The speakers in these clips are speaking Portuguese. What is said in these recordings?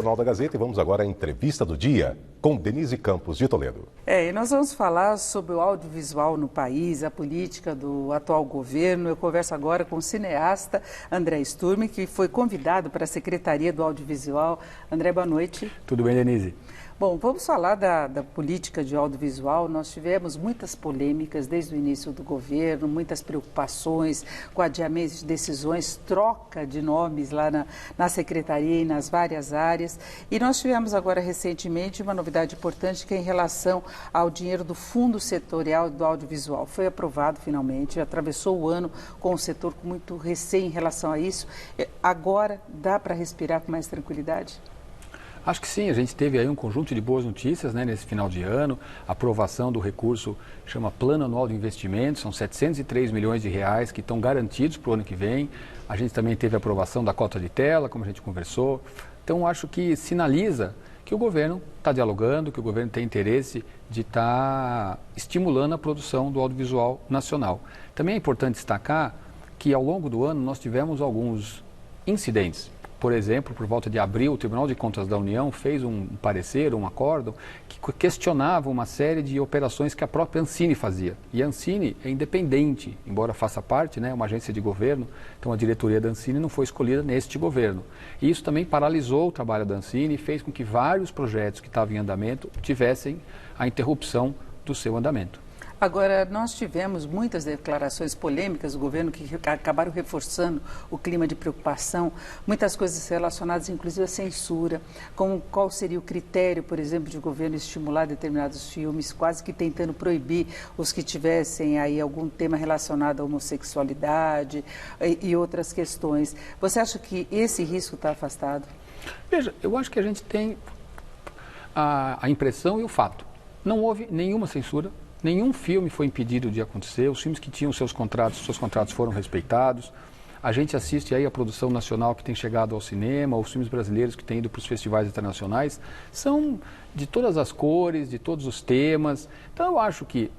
Jornal da Gazeta, e vamos agora à entrevista do dia com Denise Campos de Toledo. E nós vamos falar sobre o audiovisual no país, a política do atual governo. Eu converso agora com o cineasta André Sturm, que foi convidado para a Secretaria do Audiovisual. André, boa noite. Tudo bem, Denise? Bom, vamos falar da política de audiovisual. Nós tivemos muitas polêmicas desde o início do governo, muitas preocupações com adiamentos de decisões, troca de nomes lá na Secretaria e nas várias áreas. E nós tivemos agora recentemente uma novidade importante que é em relação ao dinheiro do Fundo Setorial do Audiovisual. Foi aprovado finalmente, atravessou o ano com o setor com muito receio em relação a isso. Agora dá para respirar com mais tranquilidade? Acho que sim, a gente teve aí um conjunto de boas notícias, né, nesse final de ano, aprovação do recurso, chama Plano Anual de Investimentos, são 703 milhões de reais que estão garantidos para o ano que vem. A gente também teve a aprovação da cota de tela, como a gente conversou. Então, acho que sinaliza que o governo está dialogando, que o governo tem interesse de estar estimulando a produção do audiovisual nacional. Também é importante destacar que ao longo do ano nós tivemos alguns incidentes. Por exemplo, por volta de abril, o Tribunal de Contas da União fez um parecer, um acórdão, que questionava uma série de operações que a própria Ancine fazia. E a Ancine é independente, embora faça parte, né, uma agência de governo, então a diretoria da Ancine não foi escolhida neste governo. E isso também paralisou o trabalho da Ancine e fez com que vários projetos que estavam em andamento tivessem a interrupção do seu andamento. Agora, nós tivemos muitas declarações polêmicas do governo que acabaram reforçando o clima de preocupação, muitas coisas relacionadas inclusive à censura, como qual seria o critério, por exemplo, de o governo estimular determinados filmes, quase que tentando proibir os que tivessem aí algum tema relacionado à homossexualidade e outras questões. Você acha que esse risco está afastado? Veja, eu acho que a gente tem a impressão e o fato. Não houve nenhuma censura. Nenhum filme foi impedido de acontecer, os filmes que tinham seus contratos foram respeitados. A gente assiste aí a produção nacional que tem chegado ao cinema, os filmes brasileiros que têm ido para os festivais internacionais, são de todas as cores, de todos os temas. Então eu acho que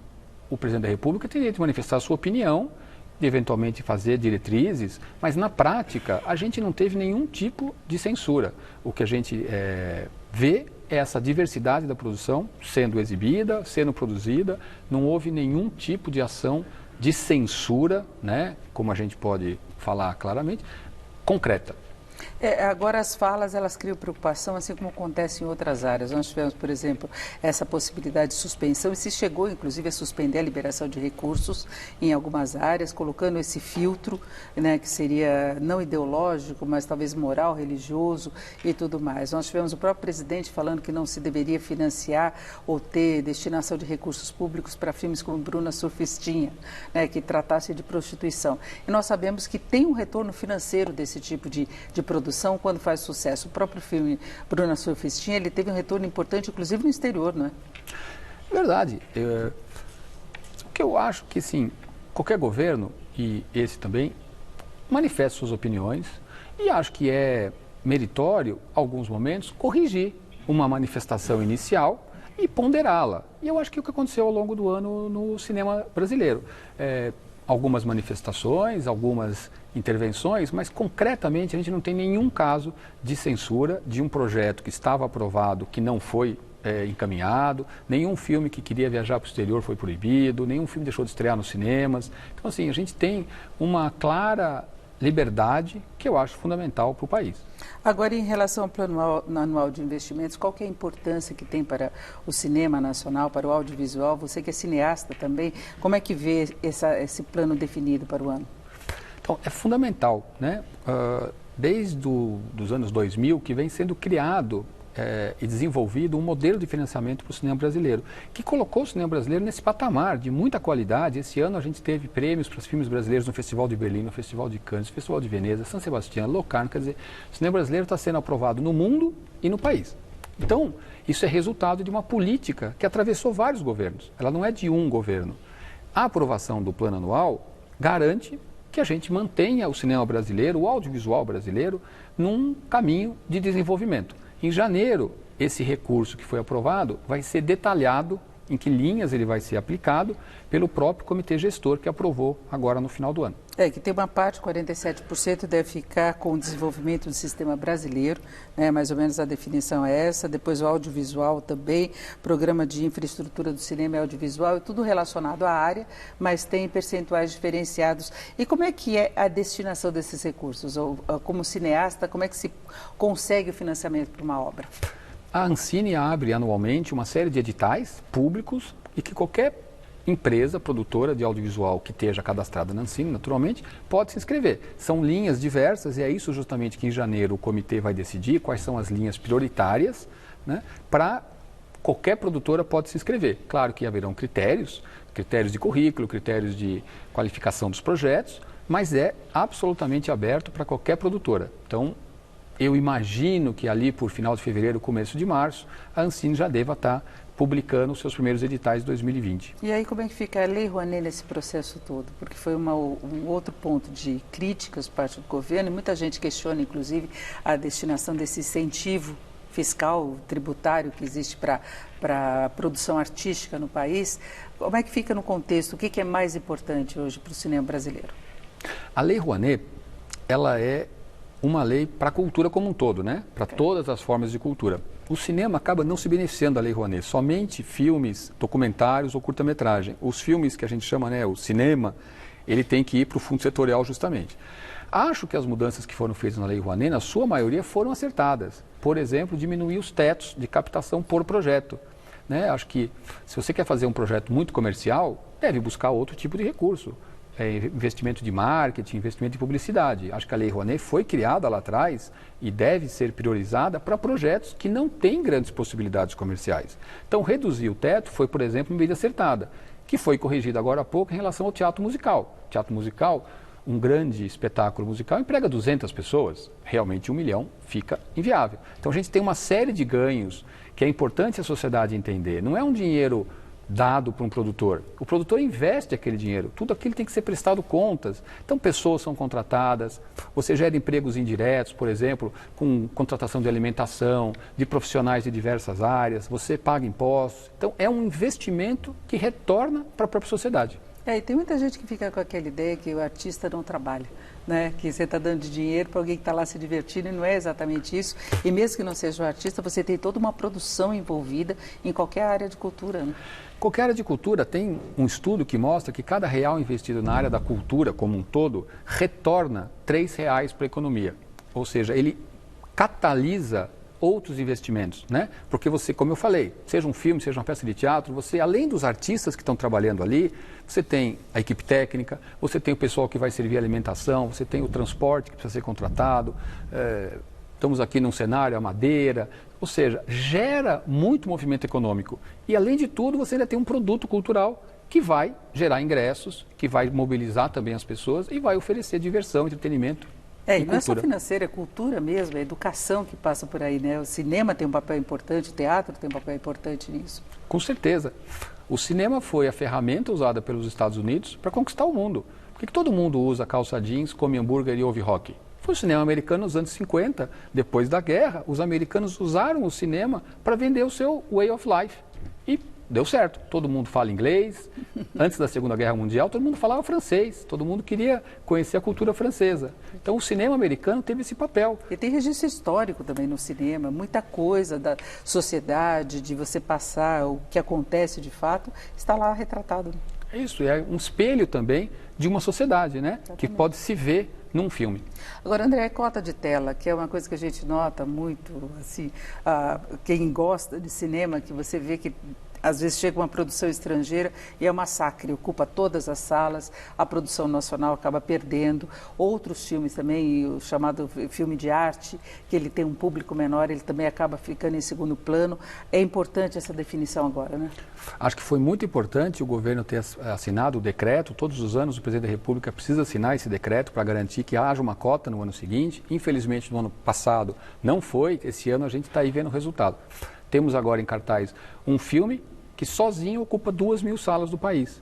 o presidente da República tem direito de manifestar a sua opinião, de eventualmente fazer diretrizes, mas na prática a gente não teve nenhum tipo de censura. O que a gente vê é essa diversidade da produção sendo exibida, sendo produzida, não houve nenhum tipo de ação de censura, né, como a gente pode falar claramente, concreta. Agora as falas, elas criam preocupação, assim como acontece em outras áreas. Nós tivemos, por exemplo, essa possibilidade de suspensão e se chegou, inclusive, a suspender a liberação de recursos em algumas áreas, colocando esse filtro, né, que seria não ideológico, mas talvez moral, religioso e tudo mais. Nós tivemos o próprio presidente falando que não se deveria financiar ou ter destinação de recursos públicos para filmes como Bruna Surfistinha, né, que tratasse de prostituição. E nós sabemos que tem um retorno financeiro desse tipo de produção quando faz sucesso. O próprio filme Bruna Surfistinha, ele teve um retorno importante, inclusive no exterior, não é? Verdade. O que eu acho que, sim, qualquer governo, e esse também, manifesta suas opiniões e acho que é meritório, alguns momentos, corrigir uma manifestação inicial e ponderá-la. E eu acho que é o que aconteceu ao longo do ano no cinema brasileiro. Algumas manifestações, algumas intervenções, mas concretamente a gente não tem nenhum caso de censura de um projeto que estava aprovado, que não foi encaminhado, nenhum filme que queria viajar para o exterior foi proibido, nenhum filme deixou de estrear nos cinemas. Então, assim, a gente tem uma clara liberdade que eu acho fundamental para o país. Agora, em relação ao Plano Anual de Investimentos, qual que é a importância que tem para o cinema nacional, para o audiovisual? Você que é cineasta também, como é que vê esse plano definido para o ano? Então, é fundamental, né? Desde os anos 2000 que vem sendo criado e desenvolvido um modelo de financiamento para o cinema brasileiro, que colocou o cinema brasileiro nesse patamar de muita qualidade. Esse ano a gente teve prêmios para os filmes brasileiros no Festival de Berlim, no Festival de Cannes, no Festival de Veneza, São Sebastião, Locarno. Quer dizer, o cinema brasileiro está sendo aprovado no mundo e no país. Então, isso é resultado de uma política que atravessou vários governos. Ela não é de um governo. A aprovação do plano anual garante que a gente mantenha o cinema brasileiro, o audiovisual brasileiro, num caminho de desenvolvimento. Em janeiro, esse recurso que foi aprovado vai ser detalhado em que linhas ele vai ser aplicado pelo próprio comitê gestor que aprovou agora no final do ano. Que tem uma parte, 47%, deve ficar com o desenvolvimento do sistema brasileiro, né? Mais ou menos a definição é essa, depois o audiovisual também, programa de infraestrutura do cinema e audiovisual, tudo relacionado à área, mas tem percentuais diferenciados. E como é que é a destinação desses recursos? Ou, como cineasta, como é que se consegue o financiamento para uma obra? A Ancine abre anualmente uma série de editais públicos e que qualquer empresa produtora de audiovisual que esteja cadastrada na Ancine, naturalmente, pode se inscrever. São linhas diversas e é isso justamente que em janeiro o comitê vai decidir quais são as linhas prioritárias, né, para qualquer produtora pode se inscrever. Claro que haverão critérios de currículo, critérios de qualificação dos projetos, mas é absolutamente aberto para qualquer produtora. Então, eu imagino que ali por final de fevereiro, começo de março, a Ancine já deva estar publicando os seus primeiros editais de 2020. E aí como é que fica a Lei Rouanet nesse processo todo? Porque foi um outro ponto de críticas por parte do governo e muita gente questiona, inclusive, a destinação desse incentivo fiscal, tributário que existe para a produção artística no país. Como é que fica no contexto? O que é mais importante hoje para o cinema brasileiro? A Lei Rouanet, ela é uma lei para a cultura como um todo, né? Para todas as formas de cultura. O cinema acaba não se beneficiando da Lei Rouanet, somente filmes, documentários ou curta-metragem. Os filmes que a gente chama, né, o cinema, ele tem que ir para o fundo setorial justamente. Acho que as mudanças que foram feitas na Lei Rouanet, na sua maioria, foram acertadas. Por exemplo, diminuir os tetos de captação por projeto. Né? Acho que se você quer fazer um projeto muito comercial, deve buscar outro tipo de recurso. Investimento de marketing, investimento de publicidade. Acho que a Lei Rouanet foi criada lá atrás e deve ser priorizada para projetos que não têm grandes possibilidades comerciais. Então, reduzir o teto foi, por exemplo, uma medida acertada, que foi corrigida agora há pouco em relação ao teatro musical. Teatro musical, um grande espetáculo musical, emprega 200 pessoas, realmente 1 milhão fica inviável. Então, a gente tem uma série de ganhos que é importante a sociedade entender. Não é um dinheiro dado para um produtor. O produtor investe aquele dinheiro, tudo aquilo tem que ser prestado contas. Então, pessoas são contratadas, você gera empregos indiretos, por exemplo, com contratação de alimentação, de profissionais de diversas áreas, você paga impostos. Então, é um investimento que retorna para a própria sociedade. E tem muita gente que fica com aquela ideia que o artista não trabalha, né? Que você está dando dinheiro para alguém que está lá se divertindo e não é exatamente isso. E mesmo que não seja um artista, você tem toda uma produção envolvida em qualquer área de cultura, né? Qualquer área de cultura tem um estudo que mostra que cada real investido na área da cultura como um todo retorna R$3 para a economia. Ou seja, ele catalisa outros investimentos, né? Porque você, como eu falei, seja um filme, seja uma peça de teatro, você, além dos artistas que estão trabalhando ali, você tem a equipe técnica, você tem o pessoal que vai servir a alimentação, você tem o transporte que precisa ser contratado, estamos aqui num cenário, a madeira, ou seja, gera muito movimento econômico. E, além de tudo, você ainda tem um produto cultural que vai gerar ingressos, que vai mobilizar também as pessoas e vai oferecer diversão, entretenimento. E não é só financeira, é cultura mesmo, é educação que passa por aí, né? O cinema tem um papel importante, o teatro tem um papel importante nisso. Com certeza. O cinema foi a ferramenta usada pelos Estados Unidos para conquistar o mundo. Por que todo mundo usa calça jeans, come hambúrguer e ouve rock? Foi o cinema americano nos anos 50. Depois da guerra, os americanos usaram o cinema para vender o seu way of life. E deu certo. Todo mundo fala inglês. Antes da Segunda Guerra Mundial, todo mundo falava francês. Todo mundo queria conhecer a cultura francesa. Então, o cinema americano teve esse papel. E tem registro histórico também no cinema. Muita coisa da sociedade, de você passar o que acontece de fato, está lá retratado. Isso, é um espelho também de uma sociedade, né? Exatamente. Que pode se ver num filme. Agora, André, cota de tela, que é uma coisa que a gente nota muito, assim, quem gosta de cinema, que você vê que às vezes chega uma produção estrangeira e é um massacre, ocupa todas as salas, a produção nacional acaba perdendo. Outros filmes também, o chamado filme de arte, que ele tem um público menor, ele também acaba ficando em segundo plano. É importante essa definição agora, né? Acho que foi muito importante o governo ter assinado o decreto. Todos os anos o presidente da República precisa assinar esse decreto para garantir que haja uma cota no ano seguinte. Infelizmente, no ano passado não foi. Esse ano a gente está aí vendo o resultado. Temos agora em cartaz um filme que sozinho ocupa 2.000 salas do país.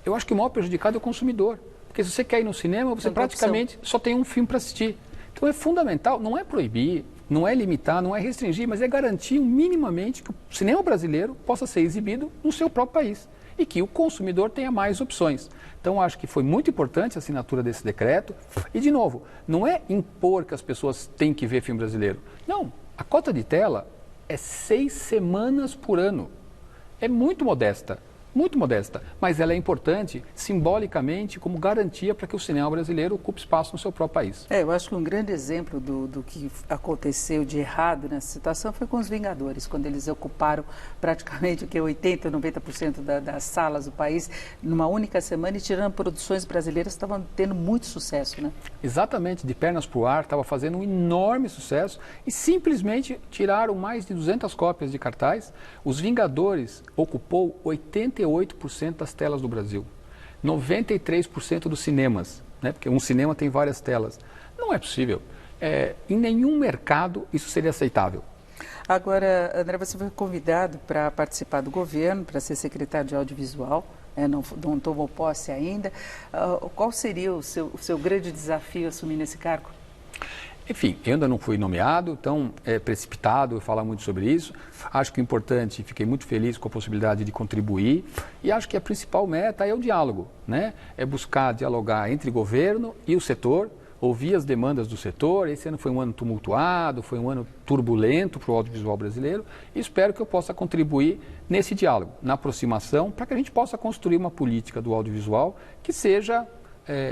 Eu acho que o maior prejudicado é o consumidor. Porque se você quer ir no cinema, você praticamente só tem um filme para assistir. Então é fundamental, não é proibir, não é limitar, não é restringir, mas é garantir minimamente que o cinema brasileiro possa ser exibido no seu próprio país e que o consumidor tenha mais opções. Então, acho que foi muito importante a assinatura desse decreto. E, de novo, não é impor que as pessoas têm que ver filme brasileiro. Não, a cota de tela é 6 semanas por ano. É muito modesta, mas ela é importante simbolicamente como garantia para que o cinema brasileiro ocupe espaço no seu próprio país. Eu acho que um grande exemplo do que aconteceu de errado nessa situação foi com os Vingadores, quando eles ocuparam praticamente 80%, 90% das salas do país numa única semana e tirando produções brasileiras que estavam tendo muito sucesso, né? Exatamente, de pernas para o ar, estava fazendo um enorme sucesso e simplesmente tiraram mais de 200 cópias de cartaz. Os Vingadores ocupou 88% das telas do Brasil, 93% dos cinemas, né? Porque um cinema tem várias telas. Não é possível. Em nenhum mercado isso seria aceitável. Agora, André, você foi convidado para participar do governo, para ser secretário de audiovisual, não tomou posse ainda. Qual seria o seu grande desafio assumindo esse cargo? Enfim, eu ainda não fui nomeado, então é precipitado eu falar muito sobre isso. Acho que o importante, fiquei muito feliz com a possibilidade de contribuir e acho que a principal meta é o diálogo, né? É buscar dialogar entre governo e o setor, ouvir as demandas do setor. Esse ano foi um ano tumultuado, foi um ano turbulento para o audiovisual brasileiro e espero que eu possa contribuir nesse diálogo, na aproximação, para que a gente possa construir uma política do audiovisual que seja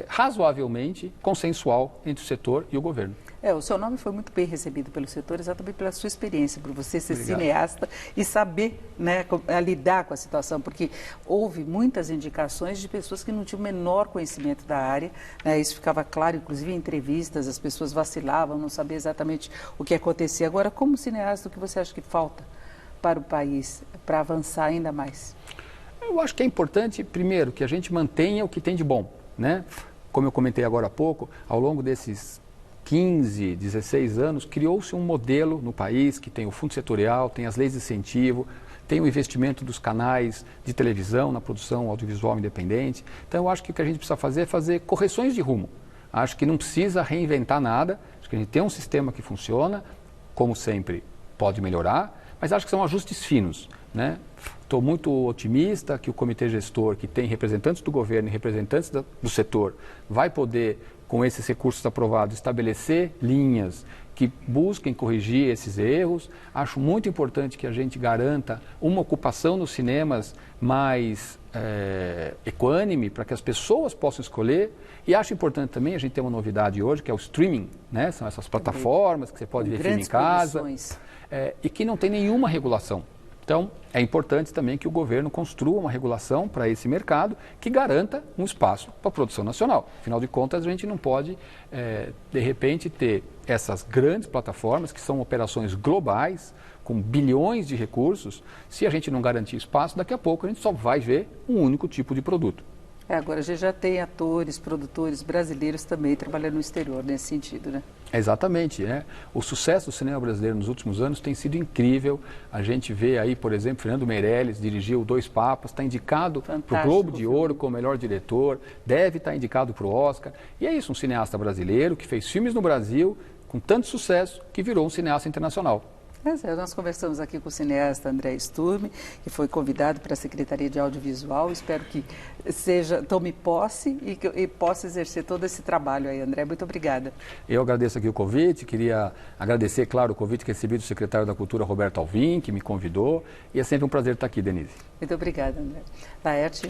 razoavelmente consensual entre o setor e o governo. O seu nome foi muito bem recebido pelo setor, exatamente pela sua experiência, por você ser Obrigado. cineasta e saber, né, lidar com a situação, porque houve muitas indicações de pessoas que não tinham o menor conhecimento da área, né, isso ficava claro, inclusive em entrevistas, as pessoas vacilavam, não sabiam exatamente o que acontecia. Agora, como cineasta, o que você acha que falta para o país, para avançar ainda mais? Eu acho que é importante, primeiro, que a gente mantenha o que tem de bom, né? Como eu comentei agora há pouco, ao longo desses 15, 16 anos, criou-se um modelo no país que tem o fundo setorial, tem as leis de incentivo, tem o investimento dos canais de televisão na produção audiovisual independente. Então, eu acho que o que a gente precisa fazer é fazer correções de rumo. Acho que não precisa reinventar nada, acho que a gente tem um sistema que funciona, como sempre, pode melhorar, mas acho que são ajustes finos, né? Estou muito otimista que o comitê gestor, que tem representantes do governo e representantes do setor, vai poder, com esses recursos aprovados, estabelecer linhas que busquem corrigir esses erros. Acho muito importante que a gente garanta uma ocupação nos cinemas mais equânime, para que as pessoas possam escolher. E acho importante também, a gente tem uma novidade hoje, que é o streaming, né? São essas plataformas que você pode ver filme em casa, e que não tem nenhuma regulação. Então, é importante também que o governo construa uma regulação para esse mercado que garanta um espaço para a produção nacional. Afinal de contas, a gente não pode, de repente, ter essas grandes plataformas, que são operações globais, com bilhões de recursos. Se a gente não garantir espaço, daqui a pouco a gente só vai ver um único tipo de produto. Agora a gente já tem atores, produtores brasileiros também trabalhando no exterior nesse sentido, né? Exatamente, né? O sucesso do cinema brasileiro nos últimos anos tem sido incrível. A gente vê aí, por exemplo, Fernando Meirelles dirigiu Dois Papas, está indicado para o Globo de Ouro como melhor diretor, deve estar indicado para o Oscar. E é isso, um cineasta brasileiro que fez filmes no Brasil com tanto sucesso que virou um cineasta internacional. Nós conversamos aqui com o cineasta André Sturm, que foi convidado para a Secretaria de Audiovisual. Espero que tome posse e possa exercer todo esse trabalho aí, André. Muito obrigada. Eu agradeço aqui o convite, queria agradecer, claro, o convite que recebi do secretário da Cultura, Roberto Alvim, que me convidou. E é sempre um prazer estar aqui, Denise. Muito obrigada, André. Laerte.